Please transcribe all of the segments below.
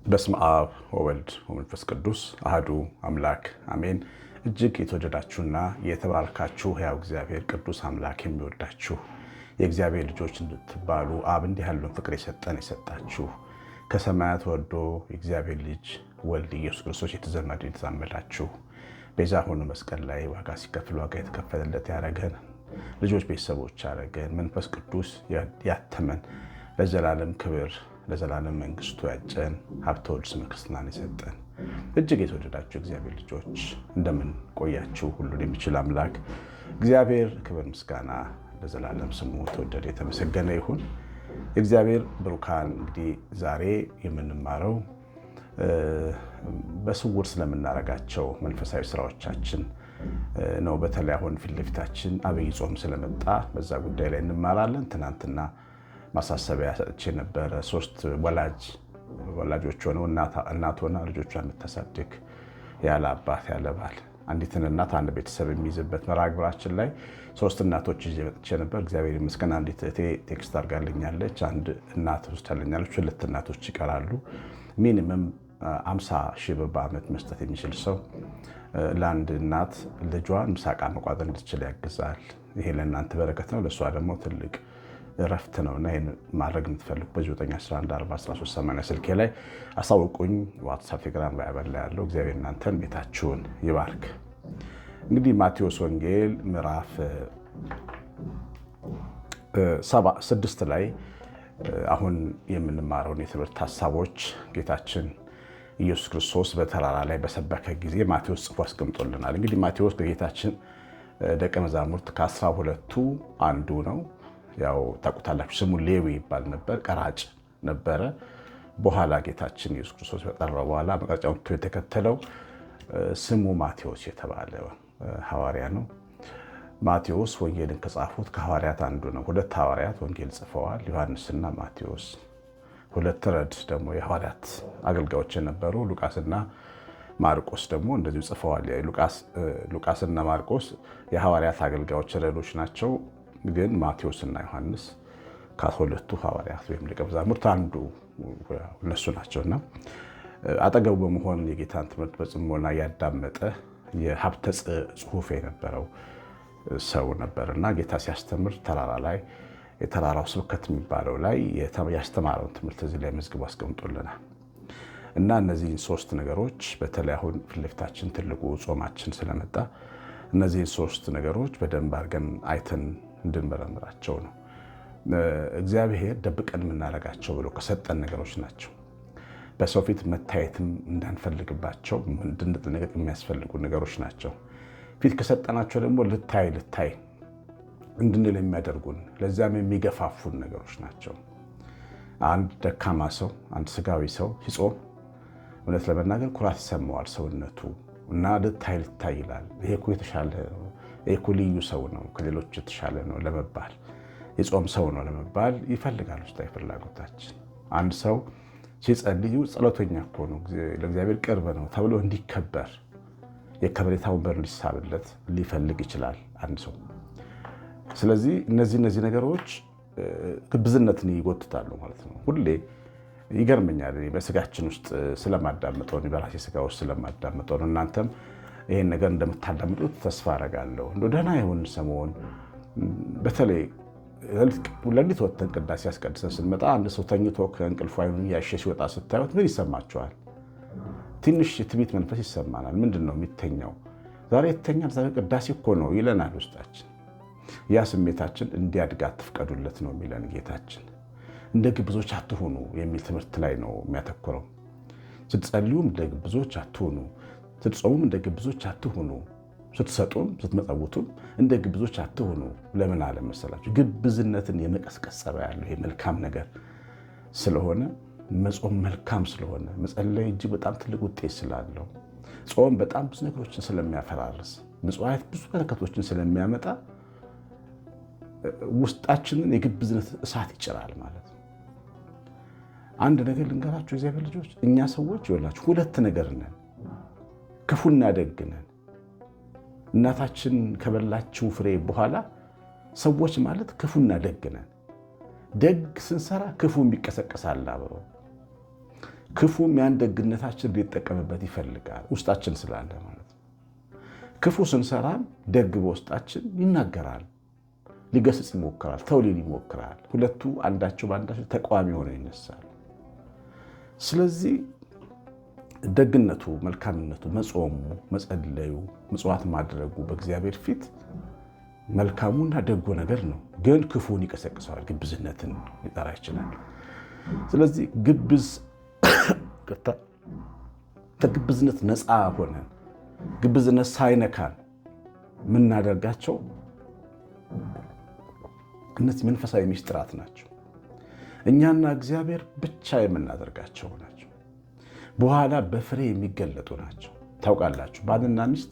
በስመ አብ ወወልድ ወመንፈስ ቅዱስ አሐዱ አምላክ አሜን። እጅግ የተወደዳችሁና የተባረካችሁ ሕያው እግዚአብሔር ቅዱስ አምላክ የሚወዳችሁ የእግዚአብሔር ልጆች እንድትባሉ አብ እንዲህ ያለውን ፍቅር የሰጣችሁ ከሰማያት ወርዶ የእግዚአብሔር ልጅ ወልድ ኢየሱስ ክርስቶስ የተዛመዳችሁ ቤዛ ሆኖ መስቀል ላይ ዋጋ ሲከፍል ዋጋ የተከፈለለት ያደረገን ልጆች ቤተሰቦች ያደረገን መንፈስ ቅዱስ ያተመን ለዘላለም ክብር ለዘላለም መንግስቱ ያጨን ሀብተ ወልድ ስመ ክርስትናን የሰጠን እጅግ የተወደዳችሁ እግዚአብሔር ልጆች እንደምን ቆያችሁ? ሁሉን የሚችል አምላክ እግዚአብሔር ክብር ምስጋና ለዘላለም ስሙ ተወደደ የተመሰገነ ይሁን። እግዚአብሔር ብሩካን እንግዲህ ዛሬ የምንማረው በስውር ስለምናረጋቸው መንፈሳዊ ስራዎቻችን ነው። በተለይ አሁን ፊት ለፊታችን አብይ ጾም ስለመጣ በዛ ጉዳይ ላይ እንማራለን። ትናንትና ማሳሰቢያ ሰጥቼ ነበረ። 3 ወላጆች ሆነው እናት ሆና ልጆቿን የምታሳድግ ያለ አባት ያለ ባል አንዲትን እናት አንድ ቤተሰብ የሚይዝበት መርሃ ግብራችን ላይ 3 እናቶች ይዤ መጥቼ ነበር። እግዚአብሔር ይመስገን አንዲት እህቴ ቴክስት አድርጋልኛለች። አንድ እናት ወስዳልኛለች። 2 እናቶች ይቀራሉ። ሚኒመም 50 ሺህ ብር በዓመት መስጠት የሚችል ሰው ለአንድ እናት ልጇን ምሳቃ መቋጠር እንድትችል ያግዛል። ይሄ ለእናንተ በረከት ነው፣ ለእሷ ደግሞ ትልቅ እረፍት ነውና ይህን ማድረግ የምትፈልጉ በ9114138 ስልኬ ላይ አሳውቁኝ። ዋትሳፕ፣ ቴሌግራም ላይ ያበላ ያለው እግዚአብሔር እናንተን ቤታችሁን ይባርክ። እንግዲህ ማቴዎስ ወንጌል ምዕራፍ 6 ላይ አሁን የምንማረውን የትምህርት ሀሳቦች ጌታችን ኢየሱስ ክርስቶስ በተራራ ላይ በሰበከ ጊዜ ማቴዎስ ጽፎ አስቀምጦልናል። እንግዲህ ማቴዎስ ከጌታችን ደቀ መዛሙርት ከ12ቱ አንዱ ነው። ያው ታውቁታላችሁ፣ ስሙ ሌዊ ይባል ነበር፣ ቀራጭ ነበረ። በኋላ ጌታችን ኢየሱስ ክርስቶስ በጠራው በኋላ መቅረጫውን ትቶ የተከተለው ስሙ ማቴዎስ የተባለ ሐዋርያ ነው። ማቴዎስ ወንጌልን ከጻፉት ከሐዋርያት አንዱ ነው። 2 ሐዋርያት ወንጌል ጽፈዋል፣ ዮሐንስና ማቴዎስ። 2 ረድ ደግሞ የሐዋርያት አገልጋዮች የነበሩ ሉቃስና ማርቆስ ደግሞ እንደዚሁ ጽፈዋል። ሉቃስና ማርቆስ የሐዋርያት አገልጋዮች ረዶች ናቸው። ግን ማቴዎስና ዮሐንስ ከ12ቱ ሐዋርያት ወይም ደቀ መዛሙርት አንዱ እነሱ ናቸውና አጠገቡ በመሆን የጌታን ትምህርት በጽሞና ያዳመጠ የሀብተ ጽሑፍ የነበረው ሰው ነበርና ጌታ ሲያስተምር ተራራ ላይ የተራራው ስብከት የሚባለው ላይ ያስተማረውን ትምህርት እዚህ ላይ መዝግቦ አስቀምጦልናል። እና እነዚህን 3 ነገሮች በተለይ አሁን ፊት ለፊታችን ትልቁ ጾማችን ስለመጣ እነዚህን 3 ነገሮች በደንብ አድርገን አይተን እንድንመረምራቸው ነው። እግዚአብሔር ደብቀን የምናደርጋቸው ብሎ ከሰጠን ነገሮች ናቸው። በሰው ፊት መታየትም እንዳንፈልግባቸው እንድንጠነቀቅ የሚያስፈልጉ ነገሮች ናቸው። ፊት ከሰጠናቸው ደግሞ ልታይ እንድንል የሚያደርጉን ለዚያም የሚገፋፉን ነገሮች ናቸው። አንድ ደካማ ሰው፣ አንድ ስጋዊ ሰው ሲጾም እውነት ለመናገር ኩራት ይሰማዋል ሰውነቱ እና ልታይ ይላል። ይሄ እኮ የተሻለ ነው፣ ይሄ እኮ ልዩ ሰው ነው፣ ከሌሎች የተሻለ ነው ለመባል፣ የጾም ሰው ነው ለመባል ይፈልጋል ውስጣዊ ፍላጎታችን። አንድ ሰው ሲጸልይ ጸሎተኛ እኮ ነው፣ ለእግዚአብሔር ቅርብ ነው ተብሎ እንዲከበር የከበሬታ ወንበር ሊሳብለት ሊፈልግ ይችላል አንድ ሰው። ስለዚህ እነዚህ ነገሮች ግብዝነትን ይጎትታሉ ማለት ነው። ሁሌ ይገርመኛል በስጋችን ውስጥ ስለማዳምጠው፣ በራሴ ስጋ ውስጥ ስለማዳምጠው ነው። እናንተም ይሄን ነገር እንደምታዳምጡት ተስፋ አደርጋለሁ። ደህና የሆን ሰሞን በተለይ ለሊት ወጥተን ቅዳሴ ያስቀድሰን ስንመጣ አንድ ሰው ተኝቶ ከእንቅልፉ አይኑን ያሸ ሲወጣ ስታዩት ምን ይሰማችኋል? ትንሽ የትዕቢት መንፈስ ይሰማናል። ምንድን ነው የሚተኛው? ዛሬ የተኛል፣ ዛሬ ቅዳሴ እኮ ነው ይለናል ውስጣችን። ያ ስሜታችን እንዲያድግ አትፍቀዱለት ነው የሚለን ጌታችን። እንደ ግብዞች አትሁኑ የሚል ትምህርት ላይ ነው የሚያተኩረው። ስትጸልዩም እንደ ግብዞች አትሁኑ፣ ስትጾሙም እንደ ግብዞች አትሁኑ፣ ስትሰጡም ስትመጸውቱም እንደ ግብዞች አትሁኑ። ለምን አለ መሰላችሁ? ግብዝነትን የመቀስቀስ ጸባይ ያለው ይሄ መልካም ነገር ስለሆነ፣ መጾም መልካም ስለሆነ፣ መጸለይ እጅግ በጣም ትልቅ ውጤት ስላለው፣ ጾም በጣም ብዙ ነገሮችን ስለሚያፈራርስ፣ ምጽዋት ብዙ በረከቶችን ስለሚያመጣ ውስጣችንን የግብዝነት እሳት ይጭራል ማለት ነው። አንድ ነገር ልንገራችሁ እግዚአብሔር ልጆች፣ እኛ ሰዎች ይኸውላችሁ 2 ነገር ነን፣ ክፉና ደግ ነን። እናታችን ከበላችው ፍሬ በኋላ ሰዎች ማለት ክፉና ደግ ነን። ደግ ስንሰራ ክፉም ይቀሰቀሳል አብሮ። ክፉም ያን ደግነታችን ሊጠቀምበት ይፈልጋል ውስጣችን ስላለ ማለት ነው። ክፉ ስንሰራም ደግ በውስጣችን ይናገራል፣ ሊገስጽ ይሞክራል፣ ተው ሊል ይሞክራል። ሁለቱ አንዳቸው በአንዳቸው ተቃዋሚ ሆነው ይነሳሉ። ስለዚህ ደግነቱ፣ መልካምነቱ፣ መጾሙ፣ መጸለዩ፣ ምጽዋት ማድረጉ በእግዚአብሔር ፊት መልካሙና ደጎ ነገር ነው። ግን ክፉን ይቀሰቅሰዋል፣ ግብዝነትን ሊጠራ ይችላል። ስለዚህ ከግብዝነት ነፃ ሆነን ግብዝነት ሳይነካን የምናደርጋቸው እነዚህ መንፈሳዊ ሚስጥራት ናቸው። እኛና እግዚአብሔር ብቻ የምናደርጋቸው ናቸው። በኋላ በፍሬ የሚገለጡ ናቸው። ታውቃላችሁ፣ ባልና ሚስት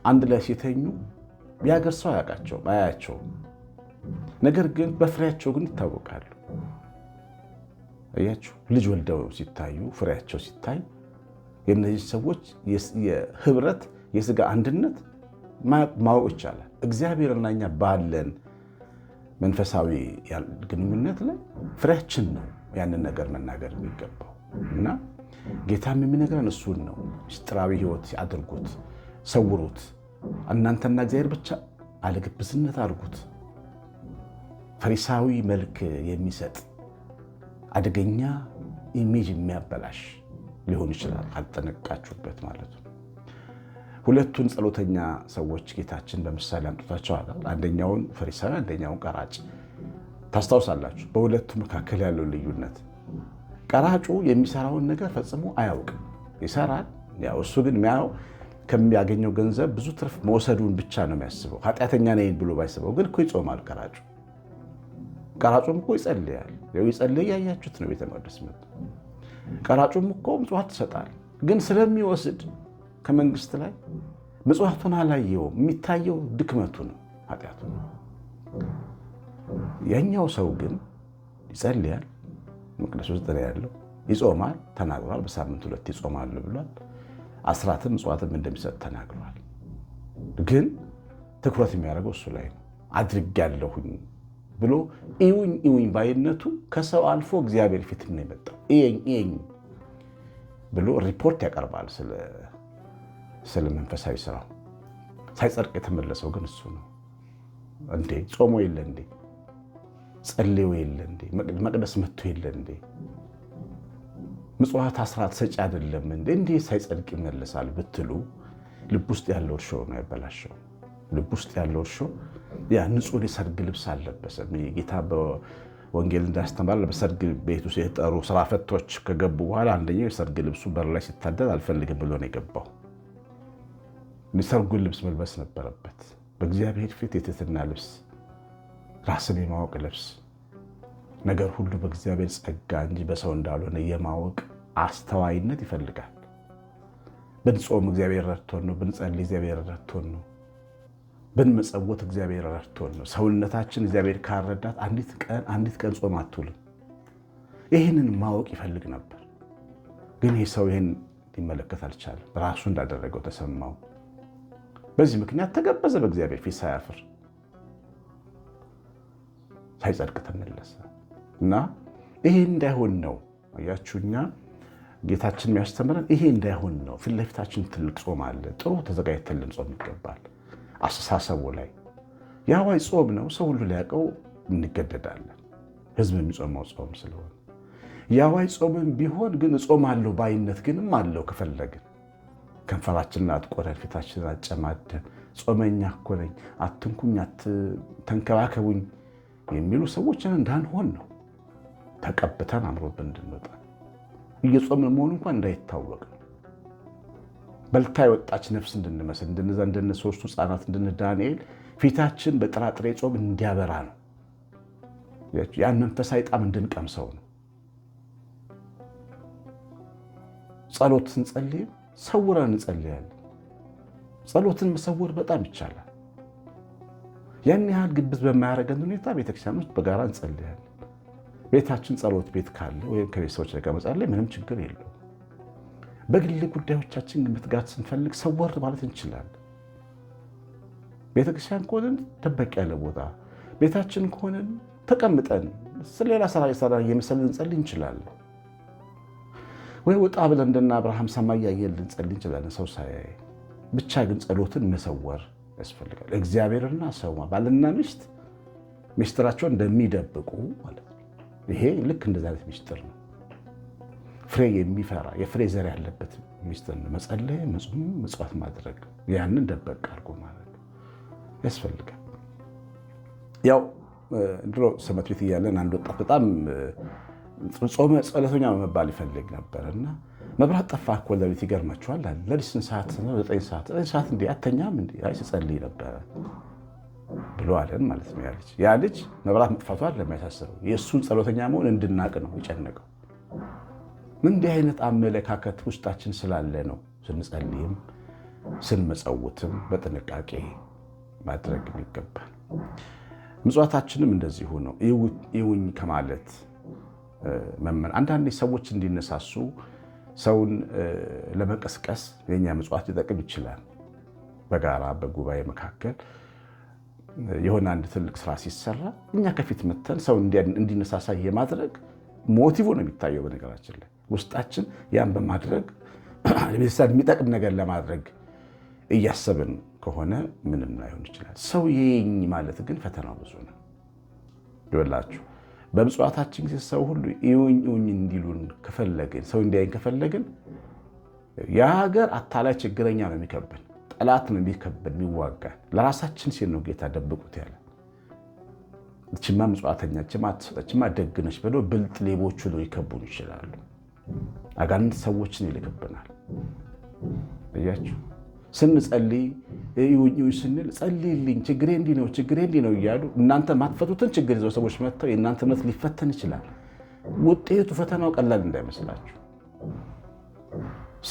አንድ ላይ ሲተኙ የሀገር ሰው አያቸውም። ነገር ግን በፍሬያቸው ግን ይታወቃሉ። አያችሁ፣ ልጅ ወልደው ሲታዩ ፍሬያቸው ሲታይ የእነዚህ ሰዎች የህብረት የስጋ አንድነት ማወቅ ይቻላል። እግዚአብሔርና እኛ ባለን መንፈሳዊ ግንኙነት ላይ ፍሬያችን ነው ያንን ነገር መናገር የሚገባው እና ጌታም የሚነግረን እሱን ነው። ምስጢራዊ ህይወት አድርጉት፣ ሰውሩት፣ እናንተና እግዚአብሔር ብቻ አለግብዝነት አድርጉት። ፈሪሳዊ መልክ የሚሰጥ አደገኛ ኢሜጅ የሚያበላሽ ሊሆን ይችላል ካልጠነቀቃችሁበት ማለት ነው። ሁለቱን ጸሎተኛ ሰዎች ጌታችን በምሳሌ አምጥቷቸዋል። አንደኛውን ፈሪሳዊ፣ አንደኛውን ቀራጭ። ታስታውሳላችሁ በሁለቱ መካከል ያለው ልዩነት። ቀራጩ የሚሰራውን ነገር ፈጽሞ አያውቅም። ይሰራል፣ ያው እሱ ግን የሚያየው ከሚያገኘው ገንዘብ ብዙ ትርፍ መውሰዱን ብቻ ነው የሚያስበው። ኃጢአተኛ ነኝ ብሎ ባይስበው ግን እኮ ይጾማል ቀራጩ። ቀራጩም እኮ ይጸልያል። ይጸልይ ያያችሁት ነው ቤተ መቅደስ መጥቶ። ቀራጩም እኮ ምጽዋት ይሰጣል፣ ግን ስለሚወስድ ከመንግስት ላይ ምጽዋቱን አላየውም። የሚታየው ድክመቱ ነው፣ ኃጢአቱ ነው። ያኛው ሰው ግን ይጸልያል፣ መቅደስ ውስጥ ነው ያለው፣ ይጾማል፣ ተናግሯል። በሳምንት 2 ይጾማሉ ብሏል። አስራትም ምጽዋትም እንደሚሰጥ ተናግሯል። ግን ትኩረት የሚያደርገው እሱ ላይ ነው። አድርጌያለሁኝ ብሎ እዩኝ ባይነቱ ከሰው አልፎ እግዚአብሔር ፊት ነው የመጣው። እየኝ ብሎ ሪፖርት ያቀርባል ስለ መንፈሳዊ ስራው። ሳይጸድቅ የተመለሰው ግን እሱ ነው። እንዴ ጾሞ የለ እንዴ? ጸልዮ የለ እንዴ? መቅደስ መጥቶ የለ እንዴ? ምጽዋት አስራት ሰጪ አይደለም እንዴ? እንዴት ሳይጸድቅ ይመለሳል ብትሉ ልብ ውስጥ ያለው እርሾ ነው ያበላሸው። ልብ ውስጥ ያለው እርሾ ያ ንጹህ የሰርግ ልብስ አልለበሰም። ጌታ በወንጌል እንዳስተማረ በሰርግ ቤት ውስጥ የተጠሩ ስራ ፈቶች ከገቡ በኋላ አንደኛው የሰርግ ልብሱ በር ላይ ሲታደል አልፈልግም ብሎ ነው የገባው። የሰርጉን ልብስ መልበስ ነበረበት። በእግዚአብሔር ፊት የትህትና ልብስ፣ ራስን የማወቅ ልብስ፣ ነገር ሁሉ በእግዚአብሔር ጸጋ እንጂ በሰው እንዳልሆነ የማወቅ አስተዋይነት ይፈልጋል። ብንጾም እግዚአብሔር ረድቶን ነው። ብንጸልይ እግዚአብሔር ረድቶን ነው። ብንመጸወት እግዚአብሔር ረድቶን ነው። ሰውነታችን እግዚአብሔር ካረዳት አንዲት ቀን ጾም አትውልም። ይህንን ማወቅ ይፈልግ ነበር። ግን ይህ ሰው ይህን ሊመለከት አልቻለም። ራሱ እንዳደረገው ተሰማው። በዚህ ምክንያት ተገበዘ በእግዚአብሔር ፊት ሳያፍር፣ ሳይጸድቅ ተመለሰ እና ይሄ እንዳይሆን ነው። አያችሁኛ ጌታችን የሚያስተምረን ይሄ እንዳይሆን ነው። ፊት ለፊታችን ትልቅ ጾም አለ። ጥሩ ተዘጋጅተን ልንጾም ይገባል። አስተሳሰቡ ላይ የአዋጅ ጾም ነው። ሰው ሁሉ ሊያውቀው እንገደዳለን። ህዝብ የሚጾመው ጾም ስለሆነ የአዋጅ ጾምም ቢሆን ግን እጾማለሁ ባይነት ግንም አለው። ከፈለግን ከንፈራችንን አጥቆረን ፊታችንን አጨማደን ጾመኛ እኮ ነኝ አትንኩኝ፣ ተንከባከቡኝ የሚሉ ሰዎችን እንዳንሆን ነው። ተቀብተን አምሮብን እንድንወጣ እየጾምን መሆኑ እንኳን እንዳይታወቅ ነው። በልታ የወጣች ነፍስ እንድንመስል እንደነ 3ቱ ሕፃናት እንደነ ዳንኤል ፊታችን በጥራጥሬ ጾም እንዲያበራ ነው። ያን መንፈሳዊ ጣዕም እንድንቀምሰው ነው። ጸሎት ስንጸልይ ሰውረን እንጸልያለን። ጸሎትን መሰወር በጣም ይቻላል። ያን ያህል ግብዝ በማያደርገን ሁኔታ ቤተክርስቲያን ውስጥ በጋራ እንጸልያለን። ቤታችን ጸሎት ቤት ካለ ወይም ከቤተሰቦች ጋር መጸለይ ምንም ችግር የለውም። በግል ጉዳዮቻችን መትጋት ስንፈልግ ሰወር ማለት እንችላለን። ቤተክርስቲያን ከሆነ ደበቅ ያለ ቦታ ቤታችን ከሆነን ተቀምጠን ሌላ ስራ የሰራ እየመሰልን ልንጸልይ እንችላለን። ወይ ወጣ ብለን እንደና አብርሃም ሰማይ ያየን ልንጸልይ እንችላለን፣ ሰው ሳያይ። ብቻ ግን ጸሎትን መሰወር ያስፈልጋል። እግዚአብሔርና ሰው ባልና ሚስት ሚስጥራቸውን እንደሚደብቁ ማለት ነው። ይሄ ልክ እንደዚህ አይነት ሚስጥር ነው። ፍሬ የሚፈራ የፍሬ ዘር ያለበት ሚስጥር ነው። መጸለይ፣ መጾም፣ ምጽዋት ማድረግ ያንን ደበቅ አድርጎ ማድረግ ያስፈልጋል። ያው ድሮ ትምህርት ቤት እያለን አንድ ወጣት በጣም ጾመ ጸሎተኛ መባል ይፈልግ ነበር እና መብራት ጠፋ እኮ ለሊት ይገርማችኋል አለ። ለሊት ስንት ሰዓት ነው? 9 ሰዓት እንዴ አተኛም እንዴ? አይ ስጸልይ ነበረ ብሎ አለን ማለት ነው። ያ ልጅ መብራት መጥፋቱ አይደለም የሚያሳስበው፣ የእሱን ጸሎተኛ መሆን እንድናቅ ነው የጨነቀው። እንዲህ አይነት አመለካከት ውስጣችን ስላለ ነው ስንጸልይም ስንመጸውትም በጥንቃቄ ማድረግ የሚገባል። ምጽዋታችንም እንደዚሁ ነው። ይውኝ ከማለት መመን አንዳንድ ሰዎች እንዲነሳሱ ሰውን ለመቀስቀስ የኛ ምጽዋት ሊጠቅም ይችላል። በጋራ በጉባኤ መካከል የሆነ አንድ ትልቅ ስራ ሲሰራ እኛ ከፊት መተን ሰው እንዲነሳሳ የማድረግ ሞቲቭ ነው የሚታየው። በነገራችን ላይ ውስጣችን ያን በማድረግ ቤተሰብ የሚጠቅም ነገር ለማድረግ እያሰብን ከሆነ ምንም ላይሆን ይችላል። ሰው ይኝ ማለት ግን ፈተናው ብዙ ነው ይወላችሁ። በምጽዋታችን ጊዜ ሰው ሁሉ ይውኝ እንዲሉን ከፈለግን፣ ሰው እንዲያይን ከፈለግን የሀገር አታላይ ችግረኛ ነው የሚከብን፣ ጠላት ነው የሚከብን የሚዋጋን። ለራሳችን ሲል ነው ጌታ ደብቁት ያለ። እችማ ምጽዋተኛ እችማ ደግነች ብለው ብልጥ ሌቦቹ ነው ይከቡን ይችላሉ። አጋንንት ሰዎችን ይልክብናል። እያችሁ ስንጸልይ ይውኝ ስንል ጸልይልኝ ችግሬ እንዲህ ነው እያሉ እናንተ ማትፈቱትን ችግር ይዘው ሰዎች መጥተው የእናንተ እምነት ሊፈተን ይችላል። ውጤቱ ፈተናው ቀላል እንዳይመስላችሁ።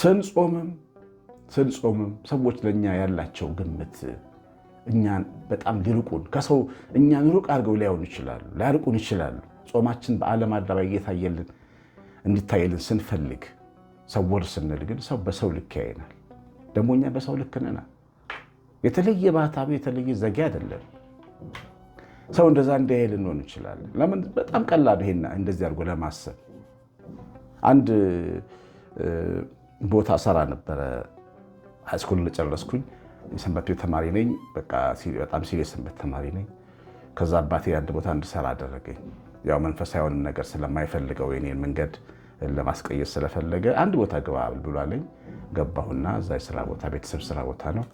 ስንጾምም ሰዎች ለእኛ ያላቸው ግምት እኛን በጣም ሊርቁን ከሰው እኛን ሩቅ አድርገው ሊያርቁን ይችላሉ። ጾማችን በዓለም አደባባይ እየታየልን እንዲታየልን ስንፈልግ ሰወር ስንል ግን ሰው በሰው ልክ ያየናል። ደግሞ እኛ በሰው ልክ ነን። የተለየ ባህታዊ የተለየ ዘጌ አይደለም። ሰው እንደዛ እንዲያይ ልንሆን እንችላለን። ለምን በጣም ቀላል ይሄን እንደዚህ አድርጎ ለማሰብ። አንድ ቦታ ሰራ ነበረ። ሃይስኩል ለጨረስኩኝ የሰንበት ቤት ተማሪ ነኝ። በጣም ሲሪየስ ሰንበት ተማሪ ነኝ። ከዛ አባቴ አንድ ቦታ እንድሰራ አደረገኝ። ያው መንፈሳዊውን ነገር ስለማይፈልገው የኔን መንገድ ለማስቀየስ ስለፈለገ አንድ ቦታ ግባ ብሏለኝ። ገባሁና እዛ የስራ ቦታ ቤተሰብ ስራ ቦታ ነው።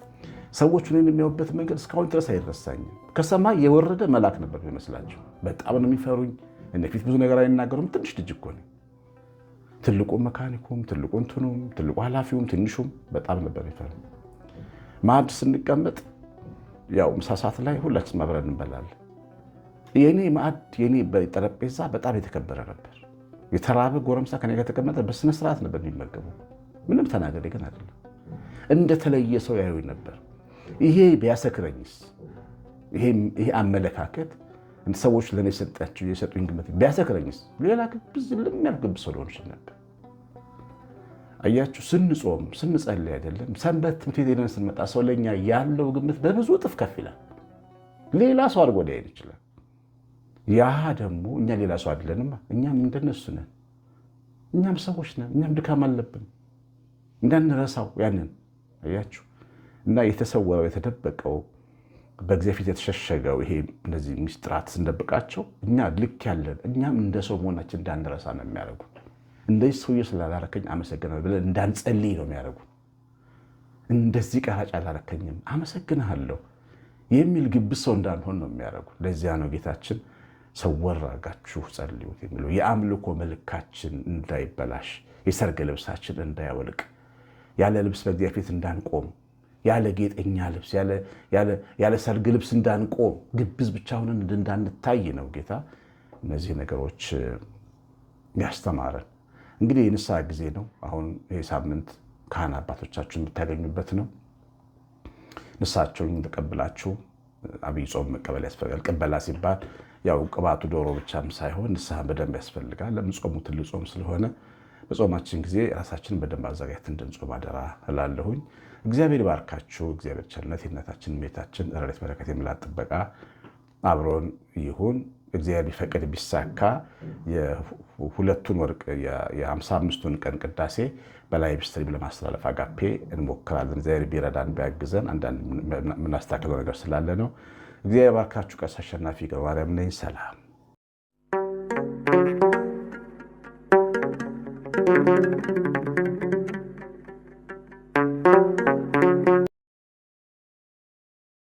ሰዎች እኔን የሚያዩበት መንገድ እስካሁን ድረስ አይረሳኝም። ከሰማይ የወረደ መልአክ ነበር የሚመስላቸው። በጣም ነው የሚፈሩኝ። እኔ ፊት ብዙ ነገር አይናገሩም። ትንሽ ልጅ እኮ ነኝ። ትልቁ መካኒኩም፣ ትልቁ እንትኑም፣ ትልቁ ኃላፊውም፣ ትንሹም በጣም ነበር የሚፈሩኝ። ማዕድ ስንቀመጥ ያው ምሳ ሰዓት ላይ ሁላችንም አብረን እንበላለን። የኔ ማዕድ የኔ ጠረጴዛ በጣም የተከበረ ነበር። የተራበ ጎረምሳ ከኔ ጋር ተቀመጠ በስነ ስርዓት ነበር የሚመገበው። ምንም ተናገሬ ግን አይደለም። እንደተለየ ሰው ያዩኝ ነበር። ይሄ ቢያሰክረኝስ? ይሄ አመለካከት ሰዎች ለእኔ የሰጡኝ ግምት ቢያሰክረኝስ? ሌላ ግብዝ ለሚያልግብ ሰው ሊሆን ይችል ነበር። አያችሁ፣ ስንጾም ስንጸልይ አይደለም ሰንበት ትምህርት ቤት ሄደን ስንመጣ ሰው ለእኛ ያለው ግምት በብዙ እጥፍ ከፍ ይላል። ሌላ ሰው አድርጎ ሊያየን ይችላል። ያ ደግሞ እኛ ሌላ ሰው አይደለንም። እኛም እንደነሱ ነን። እኛም ሰዎች ነን። እኛም ድካም አለብን። እንዳንረሳው ያንን አያችሁ። እና የተሰወረው የተደበቀው በእግዚአብሔር ፊት የተሸሸገው ይሄ እነዚህ ሚስጥራት ስንደብቃቸው እኛ ልክ ያለን እኛም እንደ ሰው መሆናችን እንዳንረሳ ነው የሚያደርጉ። እንደዚህ ሰውዬ ስላላረከኝ አመሰግናለሁ ብለን እንዳንጸልይ ነው የሚያደርጉ። እንደዚህ ቀራጭ አላረከኝም አመሰግናለሁ የሚል ግብዝ ሰው እንዳንሆን ነው የሚያደርጉ። ለዚያ ነው ጌታችን ሰወር አድርጋችሁ ጸልዩት የሚለው። የአምልኮ መልካችን እንዳይበላሽ፣ የሰርግ ልብሳችን እንዳያወልቅ፣ ያለ ልብስ በእግዚአብሔር ፊት እንዳንቆም፣ ያለ ጌጠኛ ልብስ ያለ ሰርግ ልብስ እንዳንቆም፣ ግብዝ ብቻ ሆነን እንዳንታይ ነው ጌታ እነዚህ ነገሮች ያስተማረን። እንግዲህ የንስሐ ጊዜ ነው። አሁን ይህ ሳምንት ካህን አባቶቻችሁ የምታገኙበት ነው። ንስሐቸውን ተቀብላችሁ አብይ ጾም መቀበል ያስፈልጋል። ቅበላ ሲባል ያው ቅባቱ ዶሮ ብቻም ሳይሆን ንስሐ በደንብ ያስፈልጋል። ለምጾሙ ትልቅ ጾም ስለሆነ በጾማችን ጊዜ ራሳችንን በደንብ አዘጋጅተን እንድንጾም አደራ እላለሁኝ። እግዚአብሔር ይባርካችሁ። እግዚአብሔር ቸርነት፣ የእናታችን ቤታችን ረድኤት በረከት፣ የምላት ጥበቃ አብሮን ይሁን። እግዚአብሔር ቢፈቅድ ቢሳካ የሁለቱን ወርቅ የ55ቱን ቀን ቅዳሴ በላይቭ ስትሪም ለማስተላለፍ አጋፔ እንሞክራለን። እግዚአብሔር ቢረዳን ቢያግዘን አንዳንድ የምናስተካክለው ነገር ስላለ ነው። እግዚአብሔር ባርካችሁ። ቀሲስ አሸናፊ ገብረማርያም ነኝ። ሰላም